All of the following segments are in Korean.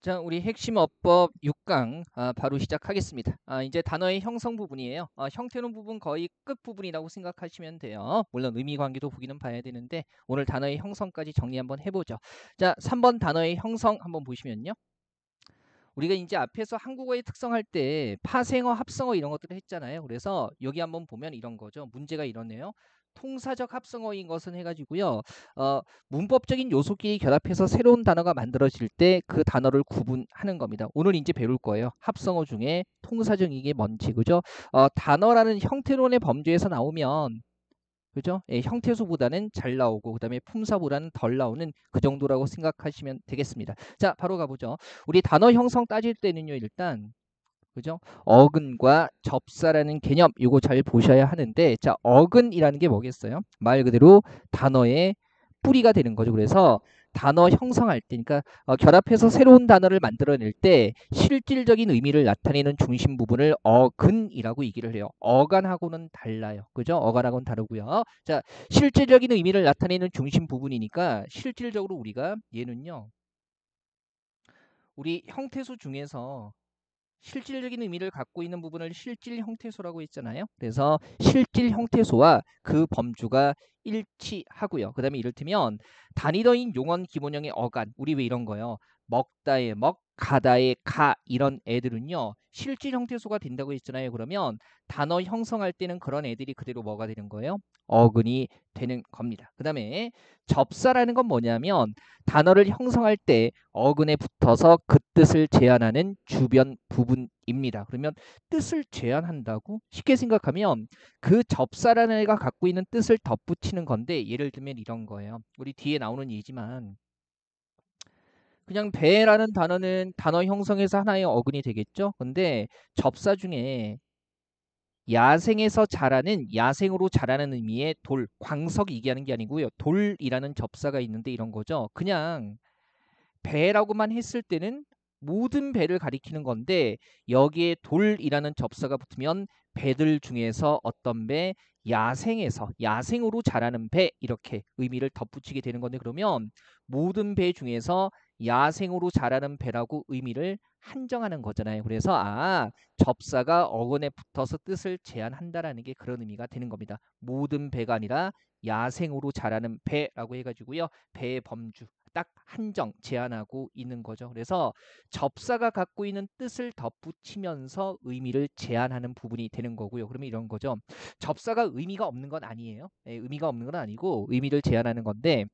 자, 우리 핵심 어법 6강 바로 시작하겠습니다. 이제 단어의 형성 부분이에요. 형태론 부분 거의 끝 부분이라고 생각하시면 돼요. 물론 의미 관계도 보기는 봐야 되는데 오늘 단어의 형성까지 정리 한번 해보죠. 자, 3번 단어의 형성 한번 보시면요. 우리가 이제 앞에서 한국어의 특성할 때 파생어, 합성어 이런 것들을 했잖아요. 그래서 여기 한번 보면 이런 거죠. 문제가 이러네요. 통사적 합성어인 것은 해가지고요. 문법적인 요소끼리 결합해서 새로운 단어가 만들어질 때 그 단어를 구분하는 겁니다. 오늘 이제 배울 거예요. 합성어 중에 통사적 이게 뭔지, 그죠? 단어라는 형태론의 범주에서 나오면 그죠? 예, 형태소보다는 잘 나오고 그다음에 품사보다는 덜 나오는 그 정도라고 생각하시면 되겠습니다. 자, 바로 가보죠. 우리 단어 형성 따질 때는요, 일단 그죠? 어근과 접사라는 개념 이거 잘 보셔야 하는데, 자, 어근이라는 게 뭐겠어요? 말 그대로 단어의 뿌리가 되는 거죠. 그래서 단어 형성할 때, 그러니까 결합해서 새로운 단어를 만들어낼 때 실질적인 의미를 나타내는 중심 부분을 어근이라고 얘기를 해요. 어간하고는 달라요. 그죠? 어간하고는 다르고요. 자, 실질적인 의미를 나타내는 중심 부분이니까 실질적으로 우리가 얘는요, 우리 형태수 중에서 실질적인 의미를 갖고 있는 부분을 실질 형태소라고 했잖아요. 그래서 실질 형태소와 그 범주가 일치하고요. 그 다음에 이를테면 단위더인 용언 기본형의 어간, 우리 왜 이런 거요? 먹다의 먹, 가다의 가 이런 애들은요. 실질 형태소가 된다고 했잖아요. 그러면 단어 형성할 때는 그런 애들이 그대로 뭐가 되는 거예요? 어근이 되는 겁니다. 그 다음에 접사라는 건 뭐냐면 단어를 형성할 때 어근에 붙어서 그 뜻을 제한하는 주변 부분입니다. 그러면 뜻을 제한한다고? 쉽게 생각하면 그 접사라는 애가 갖고 있는 뜻을 덧붙이는 건데, 예를 들면 이런 거예요. 우리 뒤에 나오는 예지만 그냥 배라는 단어는 단어 형성에서 하나의 어근이 되겠죠. 근데 접사 중에 야생에서 자라는, 야생으로 자라는 의미의 돌, 광석 얘기하는 게 아니고요. 돌이라는 접사가 있는데 이런 거죠. 그냥 배라고만 했을 때는 모든 배를 가리키는 건데, 여기에 돌이라는 접사가 붙으면 배들 중에서 어떤 배, 야생에서, 야생으로 자라는 배 이렇게 의미를 덧붙이게 되는 건데, 그러면 모든 배 중에서 야생으로 자라는 배라고 의미를 한정하는 거잖아요. 그래서 접사가 어근에 붙어서 뜻을 제한한다라는 게 그런 의미가 되는 겁니다. 모든 배가 아니라 야생으로 자라는 배라고 해가지고요. 배의 범주 딱 한정 제한하고 있는 거죠. 그래서 접사가 갖고 있는 뜻을 덧붙이면서 의미를 제한하는 부분이 되는 거고요. 그러면 이런 거죠. 접사가 의미가 없는 건 아니에요. 예, 의미가 없는 건 아니고 의미를 제한하는 건데,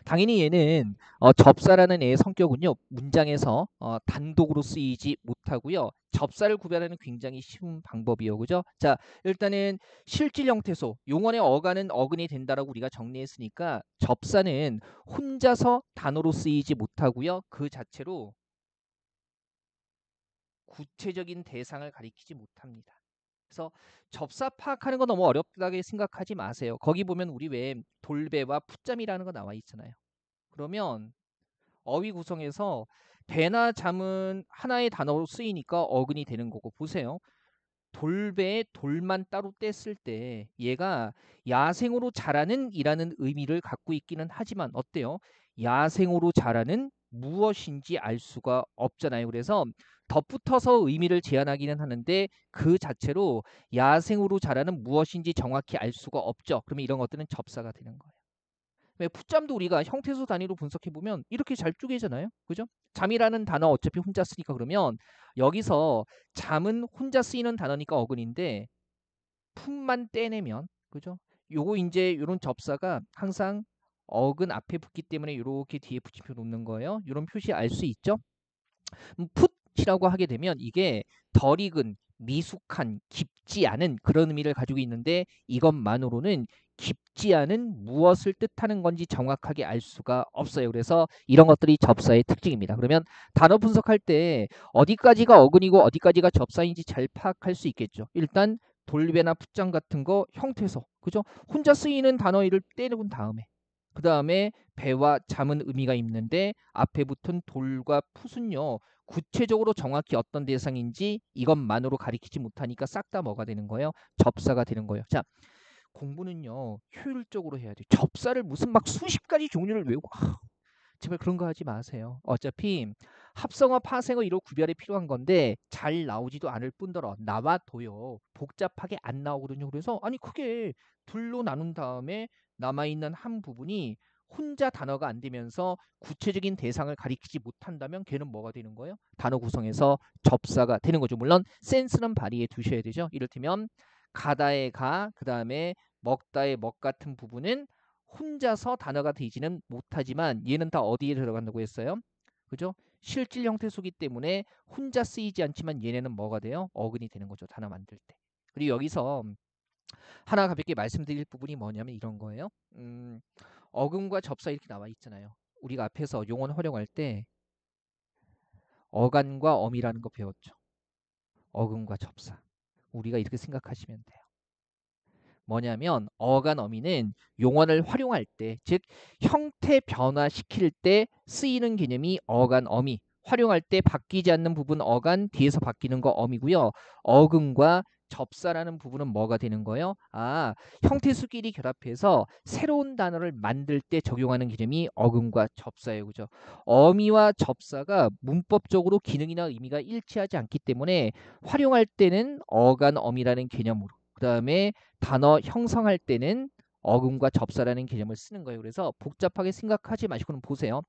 당연히 얘는 접사라는 애의 성격은요, 문장에서 단독으로 쓰이지 못하고요. 접사를 구별하는 굉장히 쉬운 방법이요, 그죠? 자, 일단은 실질 형태소, 용언의 어간은 어근이 된다라고 우리가 정리했으니까 접사는 혼자서 단어로 쓰이지 못하고요, 그 자체로 구체적인 대상을 가리키지 못합니다. 그래서 접사 파악하는 거 너무 어렵다고 생각하지 마세요. 거기 보면 우리 왜 돌배와 풋잠이라는 거 나와 있잖아요. 그러면 어휘 구성에서 배나 잠은 하나의 단어로 쓰이니까 어근이 되는 거고, 보세요. 돌배에 돌만 따로 뗐을 때 얘가 야생으로 자라는 이라는 의미를 갖고 있기는 하지만 어때요? 야생으로 자라는 무엇인지 알 수가 없잖아요. 그래서 덧붙어서 의미를 제한하기는 하는데 그 자체로 야생으로 자라는 무엇인지 정확히 알 수가 없죠. 그러면 이런 것들은 접사가 되는 거예요. 왜 풋잠도 우리가 형태소 단위로 분석해 보면 이렇게 잘 쪼개잖아요. 그죠? 잠이라는 단어 어차피 혼자 쓰니까, 그러면 여기서 잠은 혼자 쓰이는 단어니까 어근인데 품만 떼내면, 그죠? 요거 이제 요런 접사가 항상 어근 앞에 붙기 때문에 이렇게 뒤에 붙여 놓는 거예요. 요런 표시 알 수 있죠? 풋이라고 하게 되면 이게 덜 익은, 미숙한, 깊지 않은 그런 의미를 가지고 있는데, 이것만으로는 깊지 않은 무엇을 뜻하는 건지 정확하게 알 수가 없어요. 그래서 이런 것들이 접사의 특징입니다. 그러면 단어 분석할 때 어디까지가 어근이고 어디까지가 접사인지 잘 파악할 수 있겠죠. 일단 돌배나 풋장 같은 거 형태소, 그죠? 혼자 쓰이는 단어를 떼놓은 다음에 그 다음에 배와 잠은 의미가 있는데 앞에 붙은 돌과 풋은요, 구체적으로 정확히 어떤 대상인지 이것만으로 가리키지 못하니까 싹 다 뭐가 되는 거예요? 접사가 되는 거예요. 자, 공부는요 효율적으로 해야 돼요. 접사를 무슨 막 수십 가지 종류를 외우고 제발 그런 거 하지 마세요. 어차피 합성어, 파생어 이런 구별이 필요한 건데 잘 나오지도 않을 뿐더러 나와도요 복잡하게 안 나오거든요. 그래서 아니 그게 둘로 나눈 다음에 남아있는 한 부분이 혼자 단어가 안 되면서 구체적인 대상을 가리키지 못한다면 걔는 뭐가 되는 거예요? 단어 구성에서 접사가 되는 거죠. 물론 센스는 발휘해 두셔야 되죠. 이를테면 가다의 가, 그 다음에 먹다의 먹 같은 부분은 혼자서 단어가 되지는 못하지만 얘는 다 어디에 들어간다고 했어요? 그죠? 실질 형태 소기 때문에 혼자 쓰이지 않지만 얘네는 뭐가 돼요? 어근이 되는 거죠. 단어 만들 때. 그리고 여기서 하나 가볍게 말씀드릴 부분이 뭐냐면 이런 거예요. 어근과 접사 이렇게 나와 있잖아요. 우리가 앞에서 용언 활용할 때 어간과 어미라는 거 배웠죠. 어근과 접사. 우리가 이렇게 생각하시면 돼요. 뭐냐면 어간 어미는 용언을 활용할 때, 즉 형태 변화시킬 때 쓰이는 개념이 어간 어미. 활용할 때 바뀌지 않는 부분 어간, 뒤에서 바뀌는 거 어미고요. 어근과 접사라는 부분은 뭐가 되는 거예요? 아, 형태수끼리 결합해서 새로운 단어를 만들 때 적용하는 개념이 어근과 접사예요. 그죠? 어미와 접사가 문법적으로 기능이나 의미가 일치하지 않기 때문에 활용할 때는 어간 어미라는 개념으로, 그 다음에 단어 형성할 때는 어근과 접사라는 개념을 쓰는 거예요. 그래서 복잡하게 생각하지 마시고는 보세요.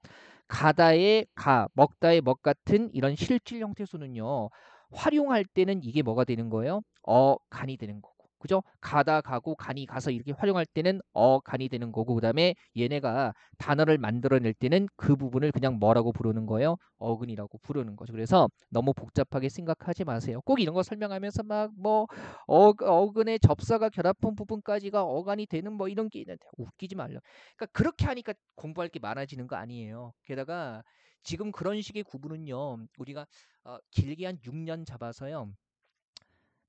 가다의 가, 먹다의 먹 같은 이런 실질 형태수는요. 활용할 때는 이게 뭐가 되는 거예요? 어간이 되는 거고. 그죠? 가다 가고 간이 가서 이렇게 활용할 때는 어간이 되는 거고, 그다음에 얘네가 단어를 만들어낼 때는 그 부분을 그냥 뭐라고 부르는 거예요? 어근이라고 부르는 거죠. 그래서 너무 복잡하게 생각하지 마세요. 꼭 이런 거 설명하면서 막 뭐 어근의 접사가 결합한 부분까지가 어간이 되는 뭐 이런 게 있는데 웃기지 말려. 그러니까 그렇게 하니까 공부할 게 많아지는 거 아니에요. 게다가 지금 그런 식의 구분은요. 우리가 길게 한 6년 잡아서요.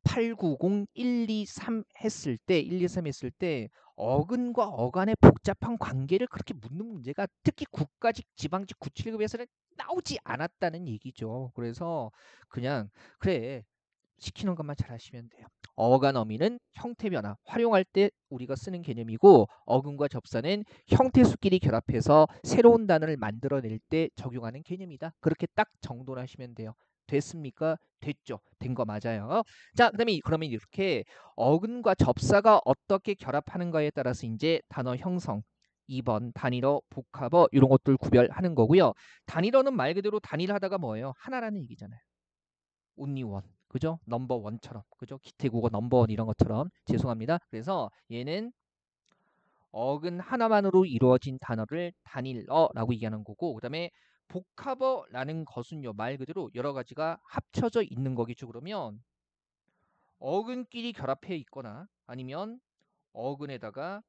8, 9, 0, 1, 2, 3 했을 때 1, 2, 3 했을 때 어근과 어간의 복잡한 관계를 그렇게 묻는 문제가 특히 국가직, 지방직, 구칠급에서는 나오지 않았다는 얘기죠. 그래서 그냥 그래 시키는 것만 잘 하시면 돼요. 어간 어미는 형태 변화, 활용할 때 우리가 쓰는 개념이고 어근과 접사는 형태수끼리 결합해서 새로운 단어를 만들어낼 때 적용하는 개념이다. 그렇게 딱 정돈을 하시면 돼요. 됐습니까? 됐죠. 된 거 맞아요. 자, 그러면 이렇게 어근과 접사가 어떻게 결합하는가에 따라서 이제 단어 형성 2번 단일어, 복합어 이런 것들 구별하는 거고요. 단일어는 말 그대로 단일하다가 뭐예요? 하나라는 얘기잖아요. only one. 그죠? 넘버 원처럼. 그죠? 기태국어 넘버 원 이런 것처럼. 죄송합니다. 그래서 얘는 어근 하나만으로 이루어진 단어를 단일어라고 얘기하는 거고, 그다음에 복합어라는 것은요. 말 그대로 여러 가지가 합쳐져 있는 거겠죠. 그러면 어근끼리 결합해 있거나 아니면 어근에다가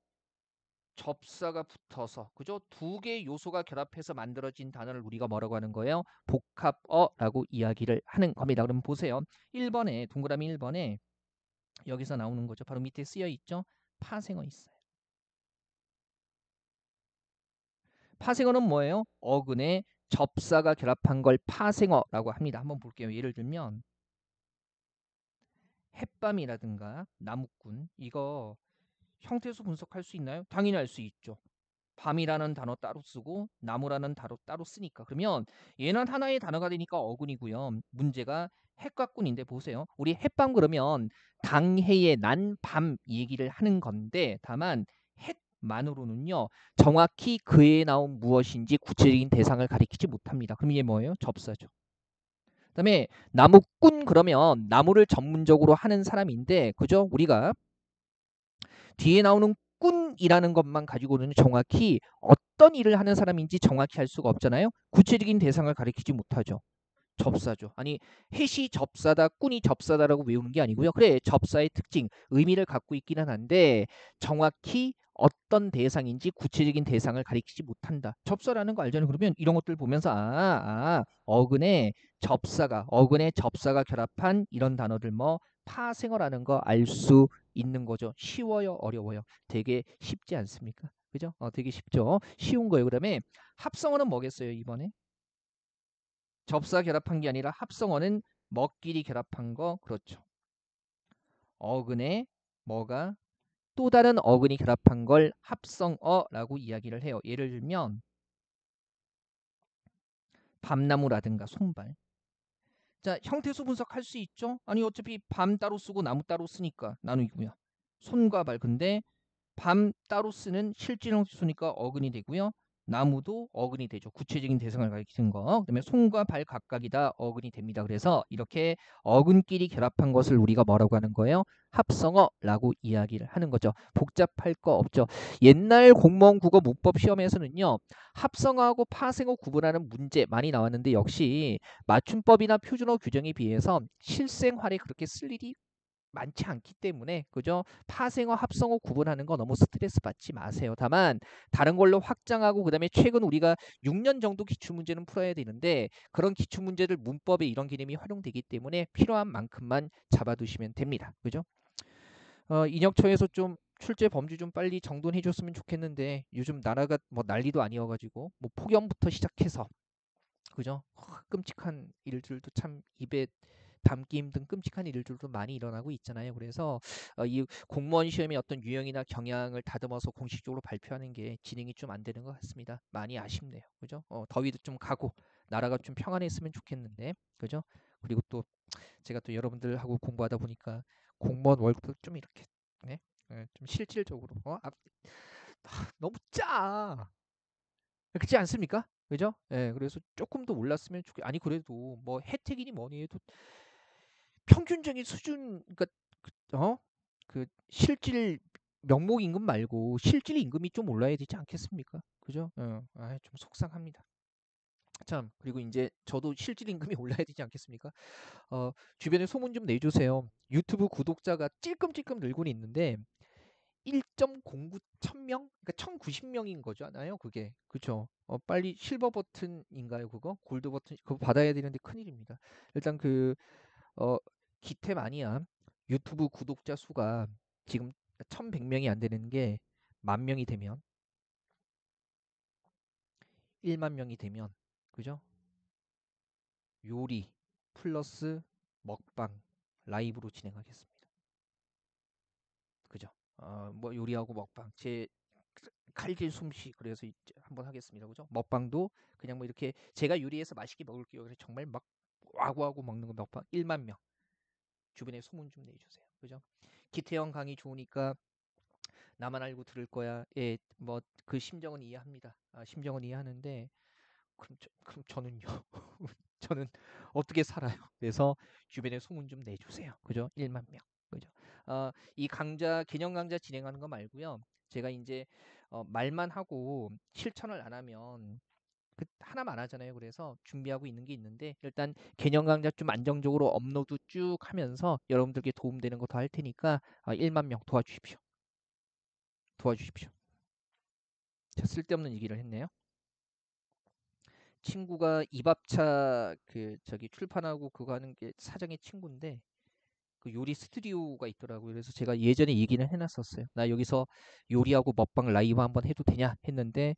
접사가 붙어서, 그죠? 두 개의 요소가 결합해서 만들어진 단어를 우리가 뭐라고 하는 거예요? 복합어라고 이야기를 하는 겁니다. 그럼 보세요. 1번에 동그라미 1번에 여기서 나오는 거죠. 바로 밑에 쓰여 있죠. 파생어 있어요. 파생어는 뭐예요? 어근에 접사가 결합한 걸 파생어라고 합니다. 한번 볼게요. 예를 들면 햇밤이라든가 나무꾼, 이거 형태수 분석할 수 있나요? 당연히 할 수 있죠. 밤이라는 단어 따로 쓰고 나무라는 단어 따로 쓰니까. 그러면 얘는 하나의 단어가 되니까 어근이고요. 문제가 햇과꾼인데 보세요. 우리 햇밤 그러면 당해의 난 밤 얘기를 하는 건데, 다만 햇만으로는요. 정확히 그에 나온 무엇인지 구체적인 대상을 가리키지 못합니다. 그럼 이게 뭐예요? 접사죠. 그다음에 나무꾼 그러면 나무를 전문적으로 하는 사람인데, 그죠? 우리가 뒤에 나오는 꾼이라는 것만 가지고는 정확히 어떤 일을 하는 사람인지 정확히 알 수가 없잖아요. 구체적인 대상을 가리키지 못하죠. 접사죠. 아니 햇이 접사다, 꾼이 접사다라고 외우는 게 아니고요. 그래, 접사의 특징, 의미를 갖고 있기는 한데 정확히 어떤 대상인지 구체적인 대상을 가리키지 못한다. 접사라는 거 알잖아요. 그러면 이런 것들 보면서 어근에 접사가 결합한 이런 단어들 뭐 파생어라는 거 알 수 있는 거죠. 쉬워요, 어려워요? 되게 쉽지 않습니까? 그죠? 되게 쉽죠. 쉬운 거예요. 그다음에 합성어는 뭐겠어요, 이번에? 접사 결합한 게 아니라 합성어는 먹끼리 결합한 거. 그렇죠. 어근에 뭐가 또 다른 어근이 결합한 걸 합성어라고 이야기를 해요. 예를 들면 밤나무라든가 손발. 자, 형태소 분석할 수 있죠? 아니 어차피 밤 따로 쓰고 나무 따로 쓰니까 나누기고요. 손과 발. 근데 밤 따로 쓰는 실질 형태소니까 어근이 되고요. 나무도 어근이 되죠. 구체적인 대상을 가리키는 거. 그다음에 손과 발 각각이 다 어근이 됩니다. 그래서 이렇게 어근끼리 결합한 것을 우리가 뭐라고 하는 거예요? 합성어라고 이야기를 하는 거죠. 복잡할 거 없죠. 옛날 공무원 국어 문법 시험에서는요. 합성어하고 파생어 구분하는 문제 많이 나왔는데 역시 맞춤법이나 표준어 규정에 비해서 실생활에 그렇게 쓸 일이 많지 않기 때문에 그죠? 파생어, 합성어 구분하는 거 너무 스트레스 받지 마세요. 다만 다른 걸로 확장하고 그다음에 최근 우리가 6년 정도 기출문제는 풀어야 되는데 그런 기출문제들 문법에 이런 개념이 활용되기 때문에 필요한 만큼만 잡아두시면 됩니다. 그죠? 인혁처에서 좀 출제 범주 좀 빨리 정돈해 줬으면 좋겠는데 요즘 나라가 뭐 난리도 아니어가지고 뭐 폭염부터 시작해서 그죠? 끔찍한 일들도 참 입에 담기 힘든 끔찍한 일들도 많이 일어나고 있잖아요. 그래서 이 공무원 시험의 어떤 유형이나 경향을 다듬어서 공식적으로 발표하는 게 진행이 좀 안 되는 것 같습니다. 많이 아쉽네요. 그죠? 더위도 좀 가고 나라가 좀 평안했으면 좋겠는데 그죠? 그리고 또 제가 또 여러분들하고 공부하다 보니까 공무원 월급도 좀 이렇게 네? 좀 실질적으로 너무 짜. 그렇지 않습니까? 그죠? 예, 그래서 조금 더 올랐으면 좋겠. 아니 그래도 뭐 혜택이니 뭐니 해도 평균적인 수준, 그러니까 그 실질 명목 임금 말고 실질 임금이 좀 올라야 되지 않겠습니까? 그죠? 좀 속상합니다. 참, 그리고 이제 저도 실질 임금이 올라야 되지 않겠습니까? 주변에 소문 좀 내주세요. 유튜브 구독자가 찔끔찔끔 늘고는 있는데 1.09 천명? 그러니까 1090명인 거잖아요. 그게. 그쵸? 빨리 실버 버튼인가요? 그거? 골드 버튼 그거 받아야 되는데 큰일입니다. 일단 어, 기템 아니야. 유튜브 구독자 수가 지금 1100명이 안 되는 게 10,000명이 되면 1만 명이 되면 그죠? 요리 플러스 먹방 라이브로 진행하겠습니다. 그죠? 뭐 요리하고 먹방 제 칼질 솜씨 그래서 이제 한번 하겠습니다. 그죠? 먹방도 그냥 뭐 이렇게 제가 요리해서 맛있게 먹을게요. 그래서 정말 막 와구와구 먹는 거 먹방 1만 명 주변에 소문 좀 내주세요. 그죠? 기태형 강의 좋으니까 나만 알고 들을 거야. 예, 뭐 그 심정은 이해합니다. 심정은 이해하는데 그럼 저는요. 저는 어떻게 살아요? 그래서 주변에 소문 좀 내주세요. 그죠? 1만 명. 그죠? 이 강좌 개념 강좌 진행하는 거 말고요. 제가 이제 말만 하고 실천을 안 하면 하나만 안 하잖아요. 그래서 준비하고 있는 게 있는데 일단 개념 강좌 좀 안정적으로 업로드 쭉 하면서 여러분들께 도움되는 거 더 할 테니까 1만 명 도와주십시오. 도와주십시오. 자, 쓸데없는 얘기를 했네요. 친구가 이밥차 저기 출판하고 그거 하는 게 사장의 친구인데 그 요리 스튜디오가 있더라고요. 그래서 제가 예전에 얘기는 해놨었어요. 나 여기서 요리하고 먹방 라이브 한번 해도 되냐 했는데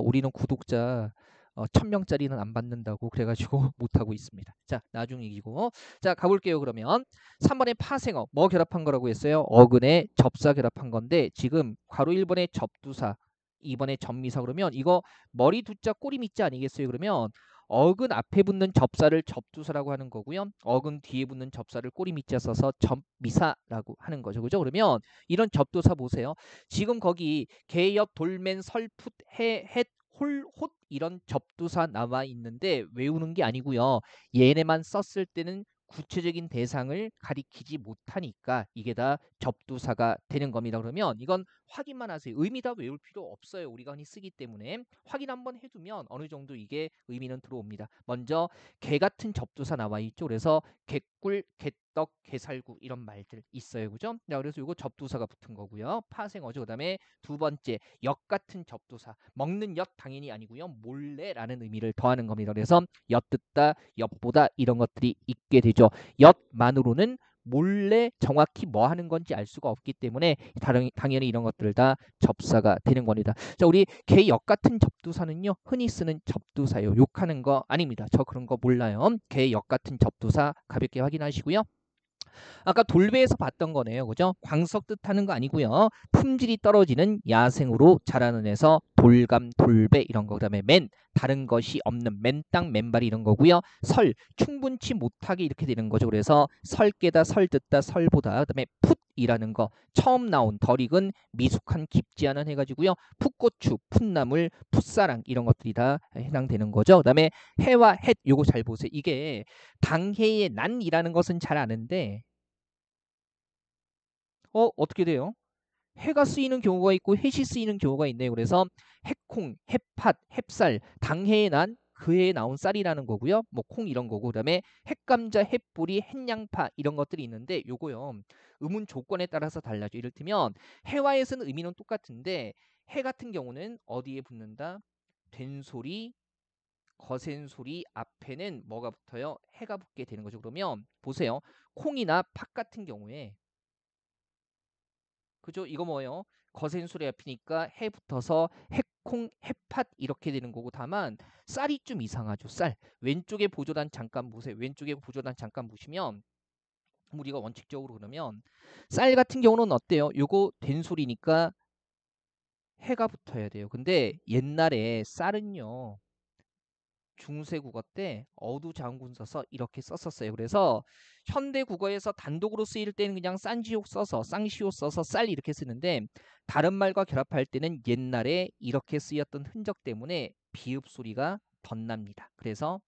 우리는 구독자 1,000명짜리는 안 받는다고 그래가지고 못하고 있습니다. 자, 나중 얘기고. 자, 가볼게요. 그러면 3번에 파생어 뭐 결합한 거라고 했어요? 어근에 접사 결합한 건데 지금 괄호 1번에 접두사 2번에 접미사 그러면 이거 머리 두자 꼬리 밑자 아니겠어요? 그러면 어근 앞에 붙는 접사를 접두사라고 하는 거고요. 어근 뒤에 붙는 접사를 꼬리 밑자 써서 접미사라고 하는 거죠. 그죠? 그러면 이런 접두사 보세요. 지금 거기 개, 옆, 돌맨, 설, 풋, 해, 헷, 홀, 홑 이런 접두사 나와 있는데 외우는 게 아니고요. 얘네만 썼을 때는 구체적인 대상을 가리키지 못하니까 이게 다 접두사가 되는 겁니다. 그러면 이건 확인만 하세요. 의미 다 외울 필요 없어요. 우리가 흔히 쓰기 때문에 확인 한번 해두면 어느 정도 이게 의미는 들어옵니다. 먼저 개 같은 접두사 나와 있죠. 그래서 개꿀, 개떡, 개살구 이런 말들 있어요. 그죠? 자, 그래서 이거 접두사가 붙은 거고요. 파생어죠. 그다음에 두 번째 역 같은 접두사. 먹는 엿 당연히 아니고요. 몰래라는 의미를 더하는 겁니다. 그래서 엿듣다, 엿보다 이런 것들이 있게 되죠. 엿만으로는 몰래 정확히 뭐 하는 건지 알 수가 없기 때문에 당연히 이런 것들 다 접사가 되는 겁니다. 자, 우리 개 역 같은 접두사는요. 흔히 쓰는 접두사요. 욕하는 거 아닙니다. 저 그런 거 몰라요. 개 역 같은 접두사 가볍게 확인하시고요. 아까 돌배에서 봤던 거네요. 그죠? 광석 뜻하는 거 아니고요. 품질이 떨어지는 야생으로 자라는 애서 돌감, 돌배 이런 거. 그다음에 맨 다른 것이 없는 맨땅, 맨발 이런 거고요. 설 충분치 못하게 이렇게 되는 거죠. 그래서 설깨다, 설듣다, 설보다. 그다음에 풋이라는 거 처음 나온 덜 익은 미숙한 깊지 않은 해가지고요. 풋고추, 풋나물, 풋사랑 이런 것들이 다 해당되는 거죠. 그다음에 해와 햇 요거 잘 보세요. 이게 당해의 난이라는 것은 잘 아는데 어떻게 돼요? 해가 쓰이는 경우가 있고 햇이 쓰이는 경우가 있네요. 그래서 해콩, 해팥, 햅쌀, 당해에 난 그해에 나온 쌀이라는 거고요. 뭐 콩 이런 거고 그다음에 햇감자, 햇뿌리, 햇양파 이런 것들이 있는데 요거요. 의문 조건에 따라서 달라져. 이를테면 해와에서는 의미는 똑같은데 해 같은 경우는 어디에 붙는다? 된소리, 거센소리 앞에는 뭐가 붙어요? 해가 붙게 되는 거죠. 그러면 보세요. 콩이나 팥 같은 경우에 그죠? 이거 뭐예요? 거센 소리 앞이니까 해 붙어서 해콩, 해팥 이렇게 되는 거고 다만 쌀이 좀 이상하죠. 쌀. 왼쪽에 보조단 잠깐 보세요. 왼쪽에 보조단 잠깐 보시면 우리가 원칙적으로 그러면 쌀 같은 경우는 어때요? 요거 된 소리니까 해가 붙어야 돼요. 근데 옛날에 쌀은요. 중세 국어 때 어두장군 써서 이렇게 썼었어요. 그래서 현대 국어에서 단독으로 쓰일 때는 그냥 싼지옥 써서 쌍시오 써서 쌀 이렇게 쓰는데 다른 말과 결합할 때는 옛날에 이렇게 쓰였던 흔적 때문에 비읍 소리가 덧납니다. 그래서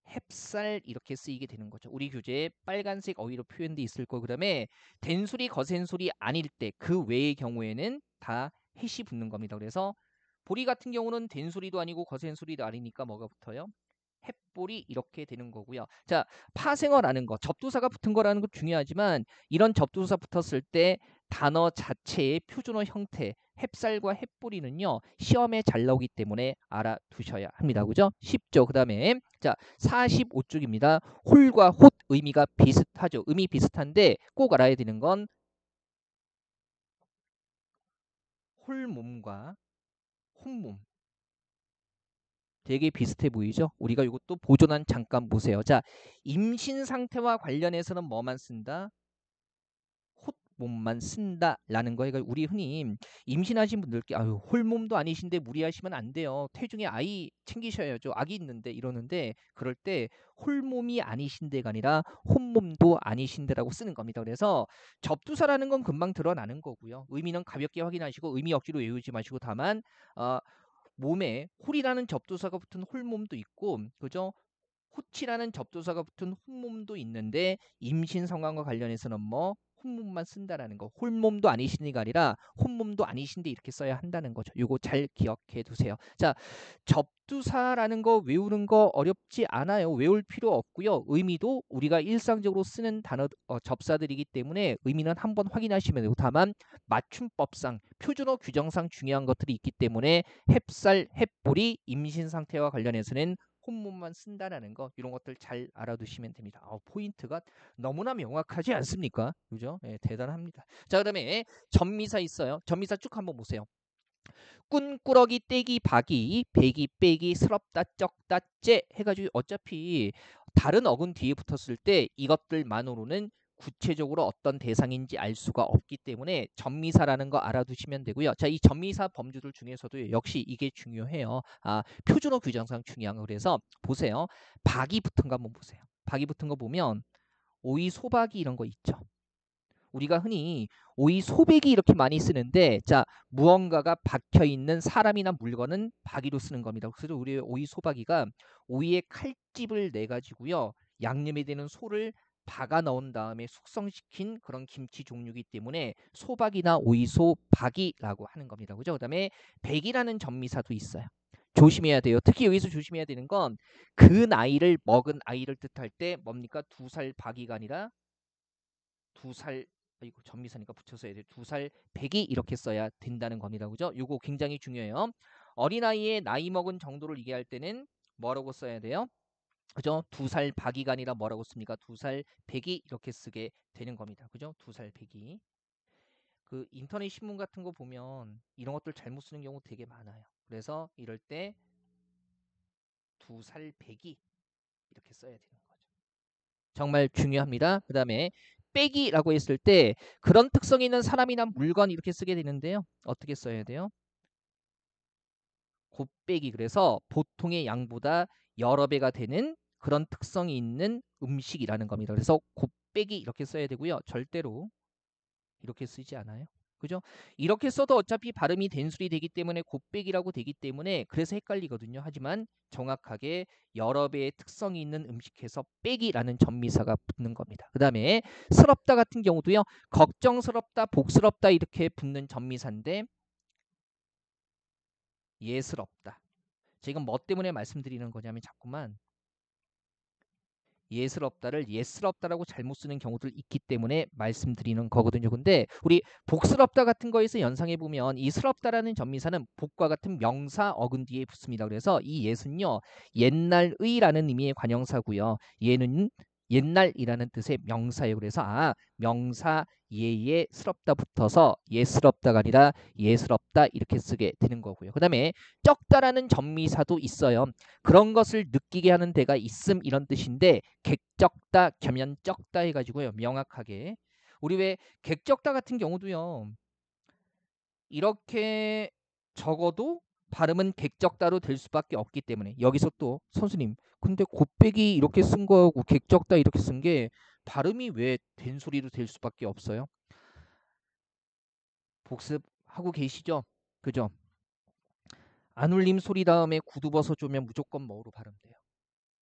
햅쌀 이렇게 쓰이게 되는 거죠. 우리 교재에 빨간색 어휘로 표현돼 있을 거. 그다음에 된소리 거센소리 아닐 때 그 외의 경우에는 다 햇이 붙는 겁니다. 그래서 보리 같은 경우는 된소리도 아니고 거센소리도 아니니까 뭐가 붙어요? 햇볼이 이렇게 되는 거고요. 자, 파생어라는 거, 접두사가 붙은 거라는 거 중요하지만 이런 접두사 붙었을 때 단어 자체의 표준어 형태, 햅쌀과 햇보리는요 시험에 잘 나오기 때문에 알아두셔야 합니다. 그죠? 쉽죠. 그다음에 자 45쪽입니다. 홀과 홑 의미가 비슷하죠. 의미 비슷한데 꼭 알아야 되는 건 홀몸과 홈몸 되게 비슷해 보이죠? 우리가 이것도 보존한 잠깐 보세요. 자, 임신 상태와 관련해서는 뭐만 쓴다? 홀몸만 쓴다라는 거예요. 그러니까 우리 흔히 임신하신 분들께 아유 홀몸도 아니신데 무리하시면 안 돼요. 태중에 아이 챙기셔야죠. 아기 있는데 이러는데 그럴 때 홀몸이 아니신데가 아니라 혼몸도 아니신데라고 쓰는 겁니다. 그래서 접두사라는 건 금방 드러나는 거고요. 의미는 가볍게 확인하시고 의미 억지로 외우지 마시고 다만 어, 몸에 홀이라는 접두사가 붙은 홀몸도 있고 그죠? 호치라는 접두사가 붙은 혼몸도 있는데 임신 상황과 관련해서는 뭐 혼몸만 쓴다라는 거. 홀몸도 아니신이가 아니라 혼몸도 아니신데 이렇게 써야 한다는 거죠. 요거 잘 기억해 두세요. 자, 접두사라는 거 외우는 거 어렵지 않아요. 외울 필요 없고요. 의미도 우리가 일상적으로 쓰는 단어 접사들이기 때문에 의미는 한번 확인하시면 되고 다만 맞춤법상 표준어 규정상 중요한 것들이 있기 때문에 햅쌀, 햅보리 임신 상태와 관련해서는 혼문만 쓴다라는 거 이런 것들 잘 알아두시면 됩니다. 포인트가 너무나 명확하지 않습니까? 그죠? 예, 대단합니다. 자, 그다음에 전미사 있어요. 전미사 쭉 한번 보세요. 꾼꾸러기 떼기 박이 배기 빼기 스럽다 쩍다 째 해가지고 어차피 다른 어근 뒤에 붙었을 때 이것들만으로는 구체적으로 어떤 대상인지 알 수가 없기 때문에 전미사라는 거 알아두시면 되고요. 자, 이 전미사 범주들 중에서도 역시 이게 중요해요. 표준어 규정상 중요한 거. 그래서 보세요. 박이 붙은 거 한번 보세요. 박이 붙은 거 보면 오이 소박이 이런 거 있죠. 우리가 흔히 오이 소백이 이렇게 많이 쓰는데 자 무언가가 박혀 있는 사람이나 물건은 박이로 쓰는 겁니다. 그래서 우리 오이 소박이가 오이의 칼집을 내 가지고요 양념이 되는 소를 박아 넣은 다음에 숙성시킨 그런 김치 종류이기 때문에 소박이나 오이소 박이라고 하는 겁니다. 그죠? 그다음에 백이라는 전미사도 있어요. 조심해야 돼요. 특히 여기서 조심해야 되는 건 그 나이를 먹은 아이를 뜻할 때 뭡니까? 2살 박이가 아니라 2살 이거 전미사니까 붙여서 해야 돼. 2살 100이 이렇게 써야 된다는 겁니다. 그죠? 요거 굉장히 중요해요. 어린아이의 나이 먹은 정도를 얘기할 때는 뭐라고 써야 돼요? 그죠? 2살 박이가 아니라 뭐라고 씁니까? 2살 100이 이렇게 쓰게 되는 겁니다. 그죠? 2살 100이. 그 인터넷 신문 같은 거 보면 이런 것들 잘못 쓰는 경우 되게 많아요. 그래서 이럴 때 2살 100이 이렇게 써야 되는 거죠. 정말 중요합니다. 그 다음에 빼기라고 했을 때 그런 특성이 있는 사람이나 물건 이렇게 쓰게 되는데요. 어떻게 써야 돼요? 곱빼기. 그래서 보통의 양보다 여러 배가 되는 그런 특성이 있는 음식이라는 겁니다. 그래서 곱빼기 이렇게 써야 되고요. 절대로 이렇게 쓰지 않아요. 그죠? 이렇게 써도 어차피 발음이 된술이 되기 때문에 곱빼기라고 되기 때문에 그래서 헷갈리거든요. 하지만 정확하게 여러 배의 특성이 있는 음식에서 빼기라는 전미사가 붙는 겁니다. 그 다음에 스럽다 같은 경우도요. 걱정스럽다, 복스럽다 이렇게 붙는 전미사인데 예스럽다. 지금 뭐 때문에 말씀드리는 거냐면 자꾸만 예스럽다를 예스럽다라고 잘못 쓰는 경우들 있기 때문에 말씀드리는 거거든요. 근데 우리 복스럽다 같은 거에서 연상해 보면 이 스럽다라는 전미사는 복과 같은 명사 어근 뒤에 붙습니다. 그래서 이 예는요 옛날의라는 의미의 관형사고요. 얘는 옛날이라는 뜻의 명사예요. 그래서 명사 예에 스럽다 붙어서 예스럽다가 아니라 예스럽다 이렇게 쓰게 되는 거고요. 그 다음에 적다라는 전미사도 있어요. 그런 것을 느끼게 하는 데가 있음 이런 뜻인데 객적다 겸연적다 해가지고요. 명확하게 우리 왜 객적다 같은 경우도요. 이렇게 적어도 발음은 객적다로 될 수밖에 없기 때문에 여기서 또 선생님 근데 곱빼기 이렇게 쓴 거하고 객적다 이렇게 쓴 게 발음이 왜 된소리로 될 수밖에 없어요? 복습하고 계시죠? 그죠? 안 울림 소리 다음에 구두버섯 오면 무조건 뭐로 발음돼요?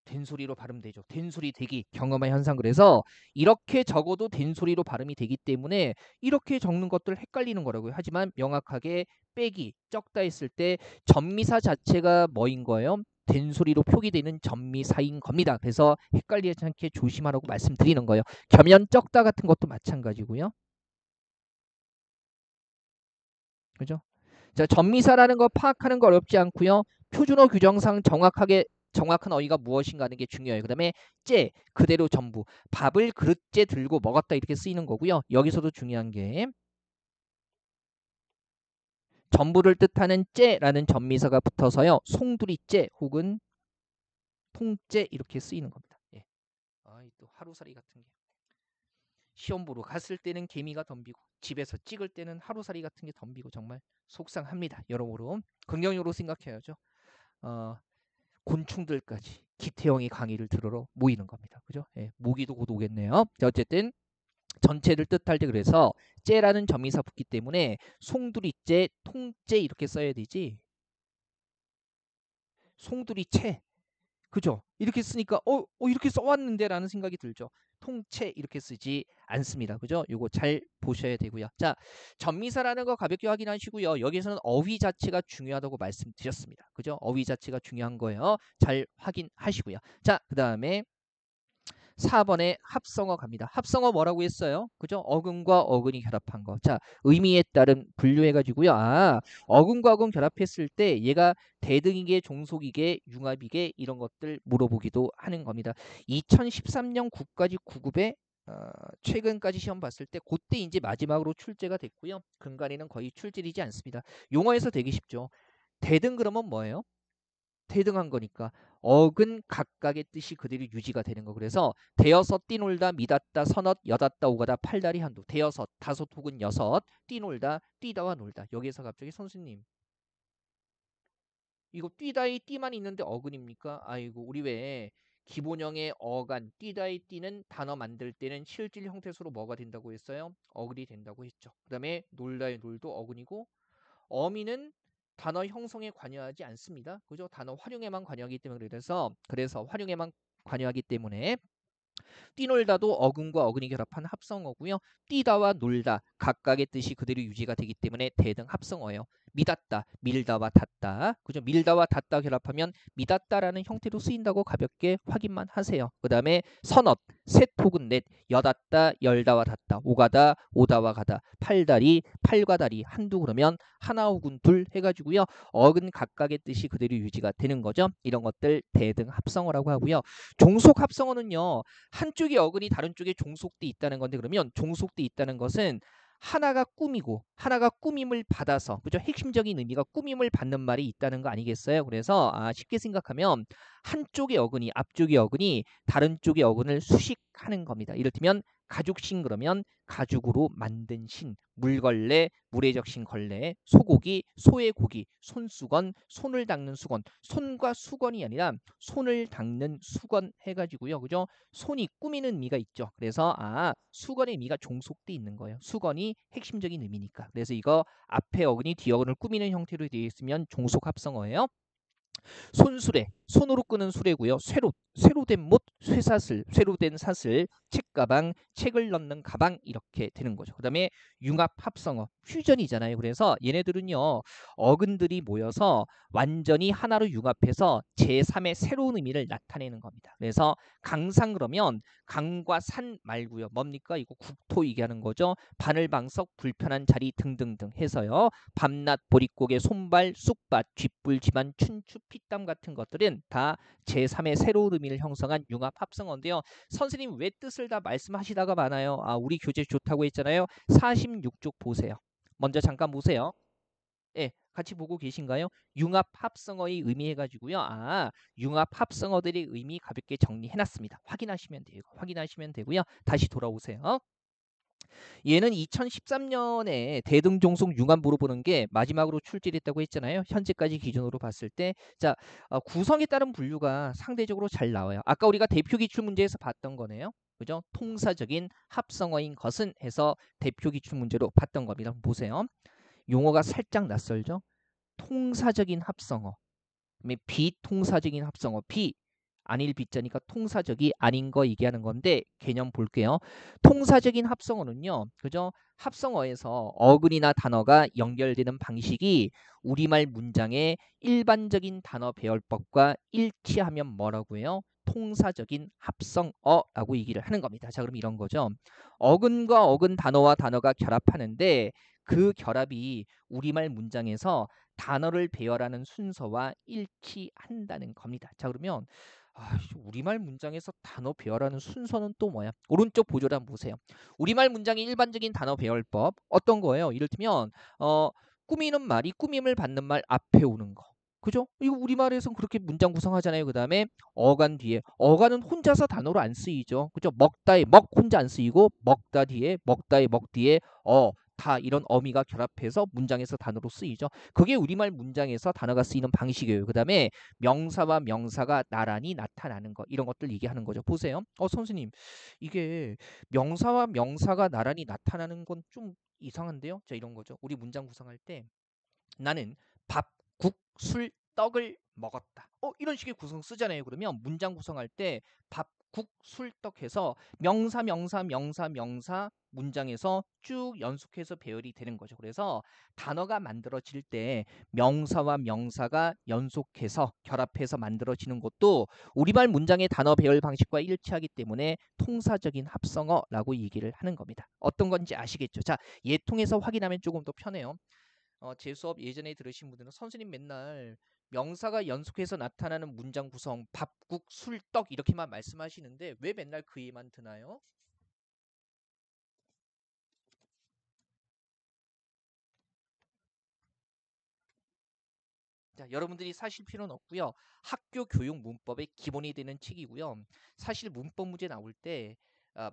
된소리로 발음되죠. 된소리 되기 경험한 현상. 그래서 이렇게 적어도 된소리로 발음이 되기 때문에 이렇게 적는 것들 헷갈리는 거라고요. 하지만 명확하게 빼기 적다 했을 때 전미사 자체가 뭐인 거예요? 된소리로 표기되는 전미사인 겁니다. 그래서 헷갈리지 않게 조심하라고 말씀드리는 거예요. 겸연 적다 같은 것도 마찬가지고요. 그죠? 자, 전미사라는 거 파악하는 거 어렵지 않고요. 표준어 규정상 정확한 어휘가 무엇인가 하는 게 중요해요. 그다음에 째 그대로 전부 밥을 그릇째 들고 먹었다 이렇게 쓰이는 거고요. 여기서도 중요한 게 전부를 뜻하는 째라는 전미사가 붙어서요. 송두리째 혹은 통째 이렇게 쓰이는 겁니다. 예. 또 하루살이 같은 게 시험 보러 갔을 때는 개미가 덤비고 집에서 찍을 때는 하루살이 같은 게 덤비고 정말 속상합니다. 여러모로 긍정적으로 생각해야죠. 어, 곤충들까지 기태형이 강의를 들으러 모이는 겁니다. 그죠? 예, 모기도 곧 오겠네요. 자, 어쨌든 전체를 뜻할 때 그래서 째라는 점이사 붙기 때문에 송두리째, 통째 이렇게 써야 되지. 송두리채 그죠? 이렇게 쓰니까 이렇게 써왔는데라는 생각이 들죠. 통채 이렇게 쓰지 않습니다. 그죠? 요거 잘 보셔야 되고요. 자, 전미사라는 거 가볍게 확인하시고요. 여기서는 어휘 자체가 중요하다고 말씀드렸습니다. 그죠? 어휘 자체가 중요한 거예요. 잘 확인하시고요. 자, 그 다음에 4번에 합성어 갑니다. 합성어 뭐라고 했어요? 그죠? 어근과 어근이 결합한 거. 자, 의미에 따른 분류해가지고요. 어근과 어근 결합했을 때 얘가 대등이게, 종속이게, 융합이게 이런 것들 물어보기도 하는 겁니다. 2013년 국가직 9급에 최근까지 시험 봤을 때 그때 이제 마지막으로 출제가 됐고요. 근간에는 거의 출제되지 않습니다. 용어에서 되게 쉽죠. 대등 그러면 뭐예요? 대등한 거니까 어근 각각의 뜻이 그대로 유지가 되는 거. 그래서 대여섯 뛰놀다 미닫다 서넛 여닫다 오가다 팔다리 한두 대여섯 다섯 혹은 여섯 뛰놀다 뛰다와 놀다. 여기에서 갑자기 선생님 이거 뛰다의 뛰만 있는데 어근입니까? 아이고 우리 왜 기본형의 어간 뛰다의 뛰는 단어 만들 때는 실질 형태수로 뭐가 된다고 했어요? 어근이 된다고 했죠. 그 다음에 놀다의 놀도 어근이고 어미는 단어 형성에 관여하지 않습니다. 그죠? 단어 활용에만 관여하기 때문에 그래서 활용에만 관여하기 때문에 뛰놀다도 어근과 어근이 결합한 합성어고요. 뛰다와 놀다 각각의 뜻이 그대로 유지가 되기 때문에 대등 합성어예요. 미닫다, 밀다와 닫다. 그죠? 밀다와 닫다 결합하면 미닫다라는 형태로 쓰인다고 가볍게 확인만 하세요. 그 다음에 선엇, 셋 혹은 넷, 여닫다, 열다와 닫다, 오가다, 오다와 가다, 팔다리, 팔과 다리, 한두 그러면 하나 혹은 둘 해가지고요. 어근 각각의 뜻이 그대로 유지가 되는 거죠. 이런 것들 대등 합성어라고 하고요. 종속 합성어는요. 한쪽에 어근이 다른 쪽에 종속돼 있다는 건데 그러면 종속돼 있다는 것은 하나가 꾸미고 하나가 꾸밈을 받아서 그죠? 핵심적인 의미가 꾸밈을 받는 말이 있다는 거 아니겠어요? 그래서 쉽게 생각하면 한쪽의 어근이 앞쪽의 어근이 다른 쪽의 어근을 수식 하는 겁니다. 이를테면 가죽신 그러면 가죽으로 만든 신, 물걸레, 물에 적신 걸레, 소고기, 소의 고기, 손수건, 손을 닦는 수건, 손과 수건이 아니라 손을 닦는 수건 해가지고요. 그죠? 손이 꾸미는 의미가 있죠. 그래서 수건의 의미가 종속돼 있는 거예요. 수건이 핵심적인 의미니까. 그래서 이거 앞에 어근이 뒤 어근을 꾸미는 형태로 되어 있으면 종속 합성어예요. 손수레, 손으로 끄는 수레고요. 쇠로 된 못, 쇠사슬, 쇠로 된 사슬, 책가방, 책을 넣는 가방 이렇게 되는 거죠. 그 다음에 융합 합성어, 퓨전이잖아요. 그래서 얘네들은요, 어근들이 모여서 완전히 하나로 융합해서 제3의 새로운 의미를 나타내는 겁니다. 그래서 강상 그러면 강과 산 말고요. 뭡니까? 이거 국토 얘기하는 거죠. 바늘방석, 불편한 자리 등등등 해서요. 밤낮, 보릿고개, 손발, 쑥밭, 쥐뿔, 집안, 춘추, 피땀 같은 것들은 다 제3의 새로운 의미를 형성한 융합 합성어인데요. 선생님 왜 뜻을 다 말씀하시다가 많아요. 우리 교재 좋다고 했잖아요. 46쪽 보세요. 먼저 잠깐 보세요. 예, 같이 보고 계신가요? 융합 합성어의 의미 해가지고요. 융합 합성어들의 의미 가볍게 정리해놨습니다. 확인하시면 되고요. 다시 돌아오세요. 얘는 2013년에 대등종속 융합 물어보는 게 마지막으로 출제됐다고 했잖아요. 현재까지 기준으로 봤을 때. 자, 구성에 따른 분류가 상대적으로 잘 나와요. 아까 우리가 대표 기출 문제에서 봤던 거네요. 그죠? 통사적인 합성어인 것은 해서 대표 기출 문제로 봤던 겁니다. 보세요. 용어가 살짝 낯설죠? 통사적인 합성어. 비통사적인 합성어. 아닐 비자니까 통사적이 아닌 거 얘기하는 건데 개념 볼게요. 통사적인 합성어는요. 그죠? 합성어에서 어근이나 단어가 연결되는 방식이 우리말 문장의 일반적인 단어 배열법과 일치하면 뭐라고 해요? 통사적인 합성어라고 얘기를 하는 겁니다. 자, 그럼 이런 거죠. 어근과 어근 단어와 단어가 결합하는데 그 결합이 우리말 문장에서 단어를 배열하는 순서와 일치한다는 겁니다. 자, 그러면 우리말 문장에서 단어 배열하는 순서는 또 뭐야? 오른쪽 보조를 한번 보세요. 우리말 문장의 일반적인 단어 배열법 어떤 거예요? 이를테면 꾸미는 말이 꾸밈을 받는 말 앞에 오는 거. 그죠? 이거 우리말에서는 그렇게 문장 구성하잖아요. 그 다음에 어간 뒤에 어간은 혼자서 단어로 안 쓰이죠. 그죠? 먹다의 먹 혼자 안 쓰이고 먹다 뒤에 먹다의 먹 뒤에 다 이런 어미가 결합해서 문장에서 단어로 쓰이죠. 그게 우리말 문장에서 단어가 쓰이는 방식이에요. 그 다음에 명사와 명사가 나란히 나타나는 것 이런 것들 얘기하는 거죠. 보세요. 선생님 이게 명사와 명사가 나란히 나타나는 건 좀 이상한데요. 자, 이런 거죠. 우리 문장 구성할 때 나는 밥, 국, 술, 떡을 먹었다. 이런 식의 구성 쓰잖아요. 그러면 문장 구성할 때 밥, 국, 술, 떡 해서 명사, 명사, 명사, 명사 문장에서 쭉 연속해서 배열이 되는 거죠. 그래서 단어가 만들어질 때 명사와 명사가 연속해서 결합해서 만들어지는 것도 우리말 문장의 단어 배열 방식과 일치하기 때문에 통사적인 합성어라고 얘기를 하는 겁니다. 어떤 건지 아시겠죠? 자, 얘 통해서 확인하면 조금 더 편해요. 제 수업 예전에 들으신 분들은 선생님 맨날 명사가 연속해서 나타나는 문장 구성 밥, 국, 술, 떡 이렇게만 말씀하시는데 왜 맨날 그 예만 드나요? 자, 여러분들이 사실 필요는 없고요. 학교 교육 문법의 기본이 되는 책이고요. 사실 문법 문제 나올 때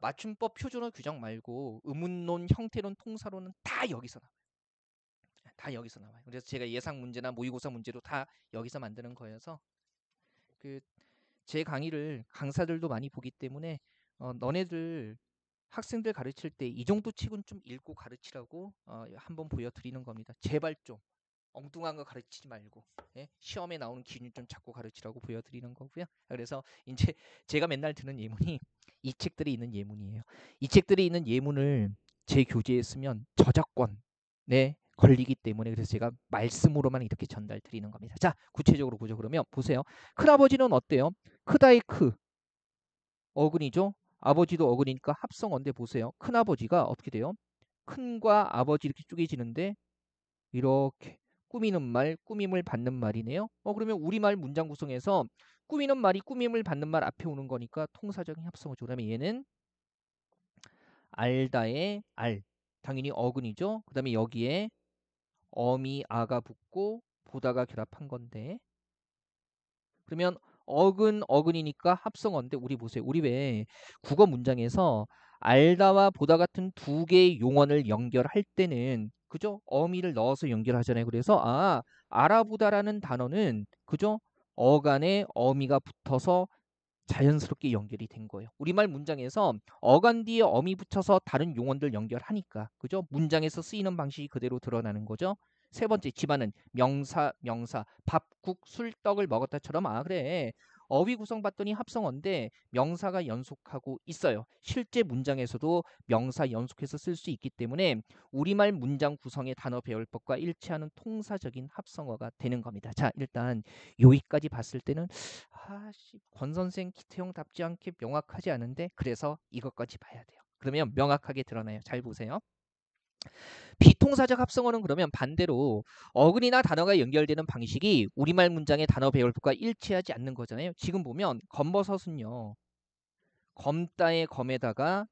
맞춤법 표준어 규정 말고 의문론, 형태론, 통사론은 다 여기서 나와요. 다 여기서 나와요. 그래서 제가 예상 문제나 모의고사 문제도 다 여기서 만드는 거여서 그 제 강의를 강사들도 많이 보기 때문에 너네들 학생들 가르칠 때 이 정도 책은 좀 읽고 가르치라고 한번 보여드리는 겁니다. 제발 좀 엉뚱한 거 가르치지 말고 시험에 나오는 기준 좀 찾고 가르치라고 보여드리는 거고요. 그래서 이제 제가 맨날 드는 예문이 이 책들이 있는 예문이에요. 이 책들이 있는 예문을 제 교재에 쓰면 저작권에 걸리기 때문에 그래서 제가 말씀으로만 이렇게 전달 드리는 겁니다. 자, 구체적으로 보죠. 그러면 보세요. 큰아버지는 어때요? 크다의 어근이죠. 아버지도 어근이니까 합성어인데 보세요. 큰아버지가 어떻게 돼요? 큰과 아버지 이렇게 쪼개지는데 이렇게 꾸미는 말, 꾸밈을 받는 말이네요. 그러면 우리말 문장 구성에서 꾸미는 말이 꾸밈을 받는 말 앞에 오는 거니까 통사적인 합성어죠. 그다음에 얘는 알다의 알. 당연히 어근이죠. 그다음에 여기에 어미 아가 붙고 보다가 결합한 건데 그러면 어근이니까 합성어인데 우리 보세요. 우리 왜 국어 문장에서 알다와 보다 같은 두 개의 용언을 연결할 때는 그죠? 어미를 넣어서 연결하잖아요. 그래서 알아보다라는 단어는 그죠? 어간에 어미가 붙어서 자연스럽게 연결이 된 거예요. 우리말 문장에서 어간 뒤에 어미 붙여서 다른 용언들 연결하니까 그죠? 문장에서 쓰이는 방식이 그대로 드러나는 거죠. 세 번째 집안은 명사 밥, 국, 술, 떡을 먹었다처럼 그래 어휘 구성 봤더니 합성어인데 명사가 연속하고 있어요. 실제 문장에서도 명사 연속해서 쓸 수 있기 때문에 우리말 문장 구성의 단어 배울 법과 일치하는 통사적인 합성어가 되는 겁니다. 자 일단 여기까지 봤을 때는 권 선생 기태형답지 않게 명확하지 않은데 그래서 이것까지 봐야 돼요. 그러면 명확하게 드러나요. 잘 보세요. 비통사적 합성어는 그러면 반대로 어근이나 단어가 연결되는 방식이 우리말 문장의 단어 배열법과 일치하지 않는 거잖아요. 지금 보면 검버섯은요. 검다의 검에다가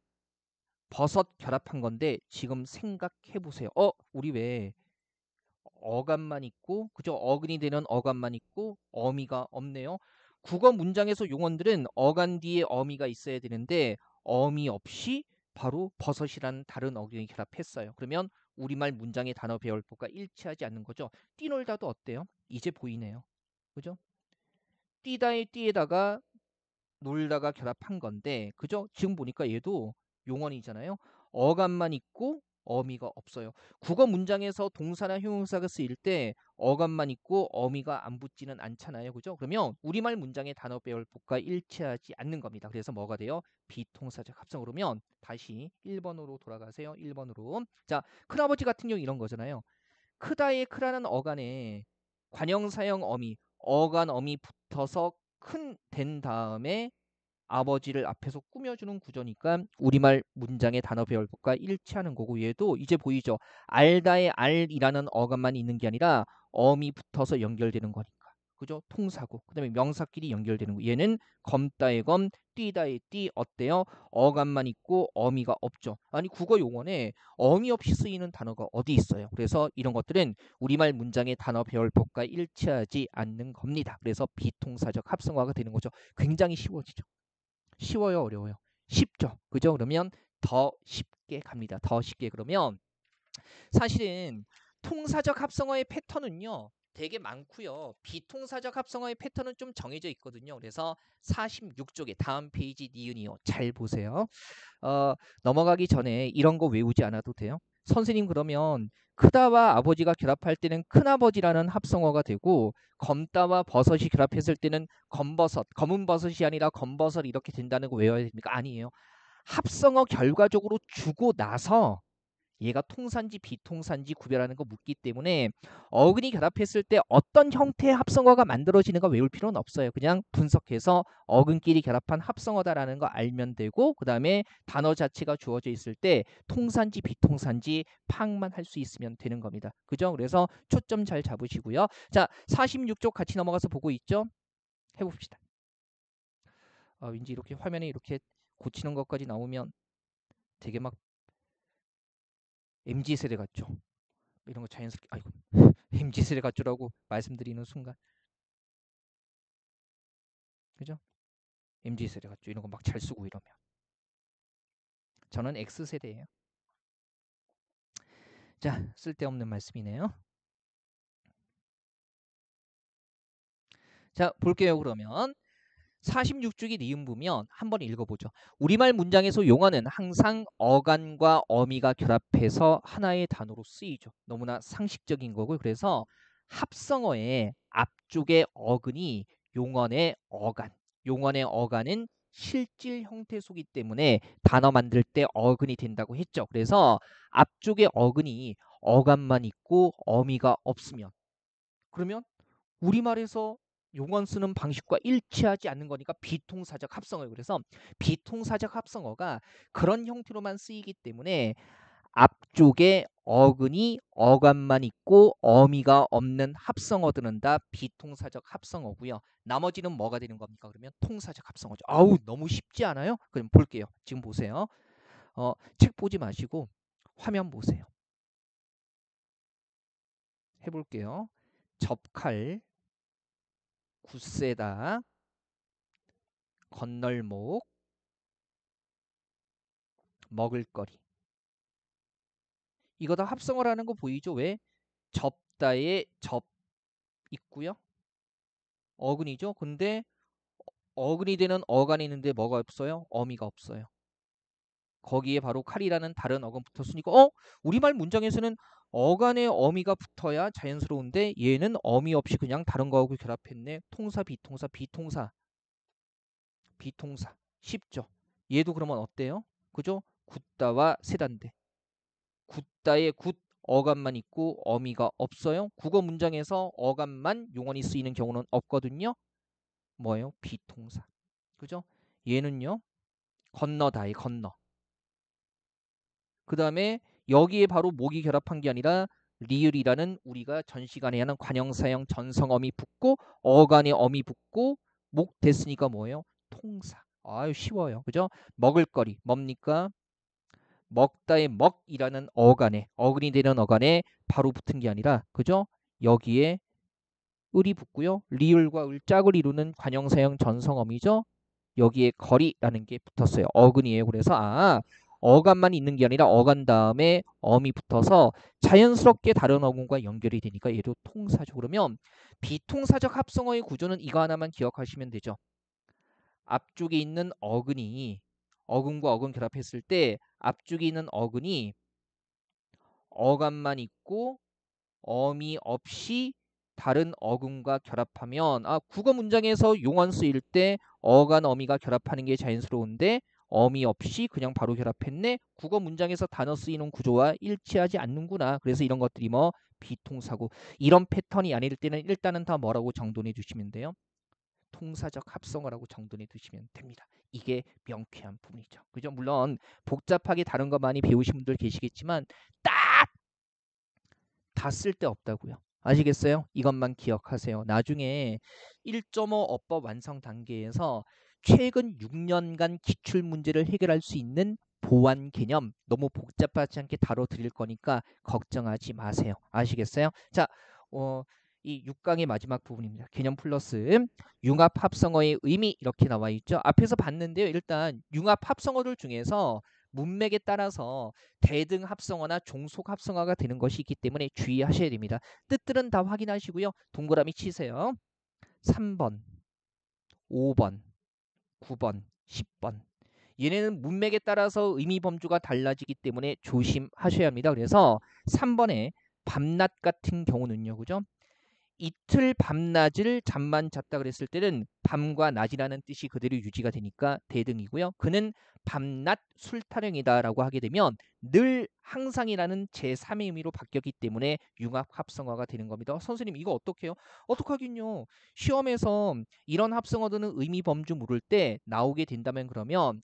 버섯 결합한 건데 지금 생각해 보세요. 우리 왜 어감만 있고 그죠? 어근이 되는 어감만 있고 어미가 없네요. 국어 문장에서 용언들은 어간 뒤에 어미가 있어야 되는데 어미 없이 바로 버섯이라는 다른 어근이 결합했어요. 그러면 우리말 문장의 단어 배열법과 일치하지 않는 거죠. 뛰놀다도 어때요? 이제 보이네요. 그죠? 뛰다의 뛰에다가 놀다가 결합한 건데 그죠? 지금 보니까 얘도 용언이잖아요. 어감만 있고 어미가 없어요. 국어 문장에서 동사나 형용사가 쓰일 때 어감만 있고 어미가 안 붙지는 않잖아요. 그죠? 그러면 우리말 문장의 단어 배열법과 일치하지 않는 겁니다. 그래서 뭐가 돼요? 비통사적 합성. 그러면 다시 1번으로 돌아가세요. 1번으로. 자, 큰아버지 같은 경우 이런 거잖아요. 크다의 크라는 어간에 관형사형 어미, 어간 어미 붙어서 큰 된 다음에 아버지를 앞에서 꾸며주는 구조니까 우리말 문장의 단어 배열법과 일치하는 거고 얘도 이제 보이죠. 알다의 알이라는 어감만 있는 게 아니라 어미 붙어서 연결되는 거니까. 그죠? 통사고. 그다음에 명사끼리 연결되는 거. 얘는 검다의 검, 뛰다의 뛰 어때요? 어감만 있고 어미가 없죠. 아니 국어 용어에 어미 없이 쓰이는 단어가 어디 있어요? 그래서 이런 것들은 우리말 문장의 단어 배열법과 일치하지 않는 겁니다. 그래서 비통사적 합성어가 되는 거죠. 굉장히 쉬워지죠. 쉬워요, 어려워요? 쉽죠. 그죠? 그러면 더 쉽게 갑니다. 더 쉽게 그러면 사실은 통사적 합성어의 패턴은요. 되게 많고요. 비통사적 합성어의 패턴은 좀 정해져 있거든요. 그래서 46쪽에 다음 페이지 니은이요. 잘 보세요. 어, 넘어가기 전에 이런 거 외우지 않아도 돼요. 선생님 그러면 크다와 아버지가 결합할 때는 큰아버지라는 합성어가 되고 검다와 버섯이 결합했을 때는 검버섯, 검은 버섯이 아니라 검버섯 이렇게 된다는 거 외워야 됩니까? 아니에요. 합성어 결과적으로 주고 나서 얘가 통산지 비통산지 구별하는 거 묻기 때문에 어근이 결합했을 때 어떤 형태의 합성어가 만들어지는가 외울 필요는 없어요. 그냥 분석해서 어근끼리 결합한 합성어다라는 거 알면 되고 그 다음에 단어 자체가 주어져 있을 때 통산지 비통산지 파악만 할 수 있으면 되는 겁니다. 그죠? 그래서 초점 잘 잡으시고요. 자 46쪽 같이 넘어가서 보고 있죠? 해봅시다. 왠지 이렇게 화면에 이렇게 고치는 것까지 나오면 되게 막 MZ세대 같죠? 이런 거 자연스럽게 아이고 MZ세대 같죠라고 말씀드리는 순간 그죠? MZ세대 같죠? 이런 거 막 잘 쓰고 이러면 저는 X세대예요. 자 쓸데없는 말씀이네요. 자 볼게요. 그러면 46쪽이 니은 보면 한번 읽어보죠. 우리말 문장에서 용어는 항상 어간과 어미가 결합해서 하나의 단어로 쓰이죠. 너무나 상식적인 거고요. 그래서 합성어의 앞쪽의 어근이 용언의 어간, 용언의 어간은 실질 형태소이기 때문에 단어 만들 때 어근이 된다고 했죠. 그래서 앞쪽의 어근이 어간만 있고 어미가 없으면 그러면 우리말에서 용언 쓰는 방식과 일치하지 않는 거니까 비통사적 합성어예요. 그래서 비통사적 합성어가 그런 형태로만 쓰이기 때문에 앞쪽에 어근이 어감만 있고 어미가 없는 합성어들은 다 비통사적 합성어고요. 나머지는 뭐가 되는 겁니까? 그러면 통사적 합성어죠. 아우 너무 쉽지 않아요? 그럼 볼게요. 지금 보세요. 책 보지 마시고 화면 보세요. 해볼게요. 접칼, 굳세다, 건널목, 먹을거리. 이거 다 합성어를 하는 거 보이죠? 왜? 접다의 접 있고요. 어근이죠. 근데 어근이 되는 어간이 있는데 뭐가 없어요? 어미가 없어요. 거기에 바로 칼이라는 다른 어근 붙었으니까 우리말 문장에서는 어간에 어미가 붙어야 자연스러운데 얘는 어미 없이 그냥 다른 거하고 결합했네. 통사 비통사 비통사 비통사 쉽죠. 얘도 그러면 어때요? 그죠? 굿다와 세단데 굿다의 굿 어간만 있고 어미가 없어요. 국어 문장에서 어간만 용언이 쓰이는 경우는 없거든요. 뭐예요? 비통사. 그죠? 얘는요. 건너다의 건너. 그 다음에 여기에 바로 목이 결합한 게 아니라 리을이라는 우리가 전 시간에 하는 관형사형 전성어미 붙고 어간에 어미 붙고 목 됐으니까 뭐예요? 통사. 아유 쉬워요. 그죠? 먹을거리 뭡니까? 먹다의 먹이라는 어간에 어근이 되는 어간에 바로 붙은 게 아니라 그죠? 여기에 을이 붙고요. 리을과 을짝을 이루는 관형사형 전성어미죠. 여기에 거리라는 게 붙었어요. 어근이에요. 그래서 어간만 있는 게 아니라 어간 다음에 엄이 붙어서 자연스럽게 다른 어근과 연결이 되니까 얘도 통사죠. 그러면 비통사적 합성어의 구조는 이거 하나만 기억하시면 되죠. 앞쪽에 있는 어근이 어근과 어근 결합했을 때 앞쪽에 있는 어근이 어간만 있고 어미 없이 다른 어근과 결합하면 국어 문장에서 용언 쓰일 때 어간 어미가 결합하는 게 자연스러운데 어미 없이 그냥 바로 결합했네. 국어 문장에서 단어 쓰이는 구조와 일치하지 않는구나. 그래서 이런 것들이 뭐 비통사고 이런 패턴이 아닐 때는 일단은 다 뭐라고 정돈해 두시면 돼요. 통사적 합성어라고 정돈해 두시면 됩니다. 이게 명쾌한 부분이죠. 그죠? 물론 복잡하게 다른 거 많이 배우신 분들 계시겠지만 딱 다 쓸데없다고요. 아시겠어요? 이것만 기억하세요. 나중에 1.5 어법 완성 단계에서 최근 6년간 기출문제를 해결할 수 있는 보완 개념 너무 복잡하지 않게 다뤄드릴 거니까 걱정하지 마세요. 아시겠어요? 자, 이 6강의 마지막 부분입니다. 개념 플러스 융합 합성어의 의미 이렇게 나와 있죠. 앞에서 봤는데요. 일단 융합 합성어들 중에서 문맥에 따라서 대등 합성어나 종속 합성어가 되는 것이 있기 때문에 주의하셔야 됩니다. 뜻들은 다 확인하시고요. 동그라미 치세요. 3번, 5번, 9번, 10번. 얘네는 문맥에 따라서 의미 범주가 달라지기 때문에 조심하셔야 합니다. 그래서 3번에 밤낮 같은 경우는요. 그죠? 이틀 밤낮을 잠만 잤다 그랬을 때는 밤과 낮이라는 뜻이 그대로 유지가 되니까 대등이고요. 그는 밤낮 술타령이다라고 하게 되면 늘 항상이라는 제3의 의미로 바뀌었기 때문에 융합 합성어가 되는 겁니다. 선생님 이거 어떻게 해요? 어떡하긴요. 시험에서 이런 합성어들은 의미 범주 물을 때 나오게 된다면 그러면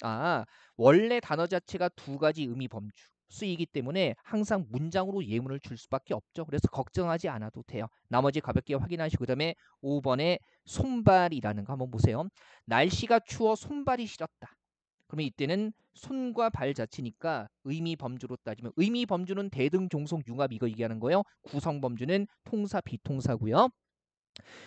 원래 단어 자체가 두 가지 의미 범주 쓰이기 때문에 항상 문장으로 예문을 줄 수밖에 없죠. 그래서 걱정하지 않아도 돼요. 나머지 가볍게 확인하시고 그다음에 5번에 손발이라는 거 한번 보세요. 날씨가 추워 손발이 시렸다. 그러면 이때는 손과 발 자체니까 의미 범주로 따지면 의미 범주는 대등 종속 융합 이거 얘기하는 거예요. 구성 범주는 통사 비통사고요.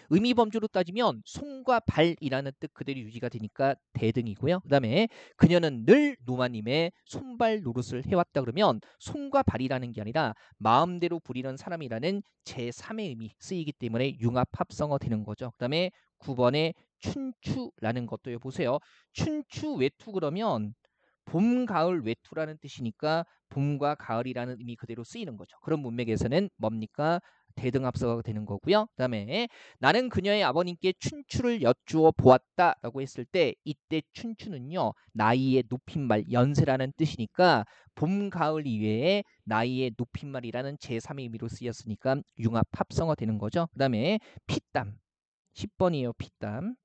의미 범주로 따지면 손과 발이라는 뜻 그대로 유지가 되니까 대등이고요. 그 다음에 그녀는 늘 노마님의 손발 노릇을 해왔다 그러면 손과 발이라는 게 아니라 마음대로 부리는 사람이라는 제3의 의미 쓰이기 때문에 융합 합성어 되는 거죠. 그 다음에 9번에 춘추라는 것도 보세요. 춘추 외투 그러면 봄, 가을, 외투라는 뜻이니까 봄과 가을이라는 의미 그대로 쓰이는 거죠. 그런 문맥에서는 뭡니까? 대등합성어가 되는 거고요. 그 다음에 나는 그녀의 아버님께 춘추를 여쭈어 보았다라고 했을 때 이때 춘추는요. 나이의 높임말, 연세라는 뜻이니까 봄, 가을 이외에 나이의 높임말이라는 제3의 의미로 쓰였으니까 융합 합성어 되는 거죠. 그 다음에 피땀, 10번이에요. 피땀.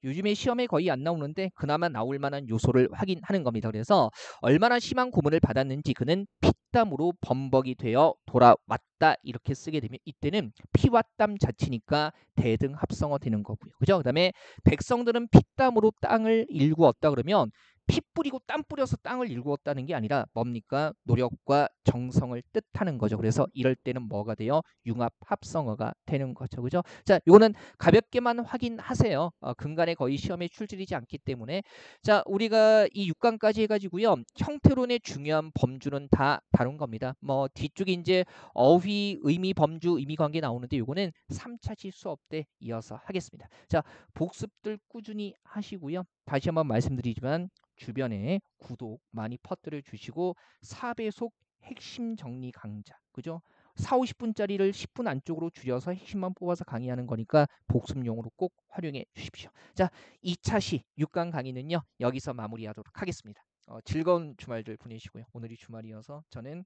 요즘에 시험에 거의 안 나오는데 그나마 나올 만한 요소를 확인하는 겁니다. 그래서 얼마나 심한 고문을 받았는지 그는 피땀으로 범벅이 되어 돌아왔다 이렇게 쓰게 되면 이때는 피와 땀 자체니까 대등 합성어 되는 거고요. 그죠? 그다음에 백성들은 피땀으로 땅을 일구었다 그러면 피 뿌리고 땀 뿌려서 땅을 일구었다는 게 아니라 뭡니까? 노력과 정성을 뜻하는 거죠. 그래서 이럴 때는 뭐가 돼요? 융합 합성어가 되는 거죠. 그죠? 자, 요거는 가볍게만 확인하세요. 근간에 거의 시험에 출제되지 않기 때문에. 자, 우리가 이 6강까지 해가지고요. 형태론의 중요한 범주는 다 다룬 겁니다. 뭐 뒤쪽에 이제 어휘, 의미, 범주, 의미 관계 나오는데 요거는 3차시 수업 때 이어서 하겠습니다. 자, 복습들 꾸준히 하시고요. 다시 한번 말씀드리지만 주변에 구독 많이 퍼뜨려 주시고 4배속 핵심 정리 강좌. 그죠? 4, 50분짜리를 10분 안쪽으로 줄여서 핵심만 뽑아서 강의하는 거니까 복습용으로 꼭 활용해 주십시오. 자, 2차 시 6강 강의는요. 여기서 마무리하도록 하겠습니다. 즐거운 주말들 보내시고요. 오늘이 주말이어서 저는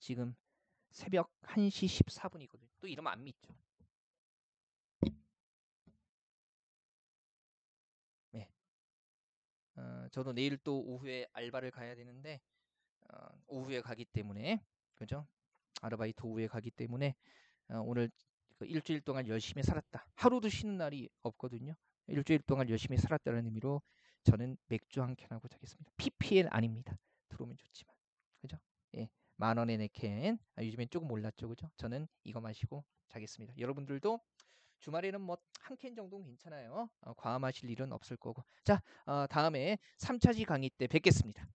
지금 새벽 1시 14분이거든요. 또 이러면 안 믿죠. 네. 저도 내일 또 오후에 알바를 가야 되는데 오후에 가기 때문에 그죠? 아르바이트 오후에 가기 때문에 오늘 그 일주일 동안 열심히 살았다. 하루도 쉬는 날이 없거든요. 일주일 동안 열심히 살았다는 의미로 저는 맥주 한 캔 하고 자겠습니다. PPL 아닙니다. 들어오면 좋지만 그죠? 예, 10,000원의 네캔. 요즘엔 조금 올랐죠, 그죠? 저는 이거 마시고 자겠습니다. 여러분들도 주말에는 뭐 한 캔 정도는 괜찮아요. 과음하실 일은 없을 거고. 자, 다음에 3차시 강의 때 뵙겠습니다.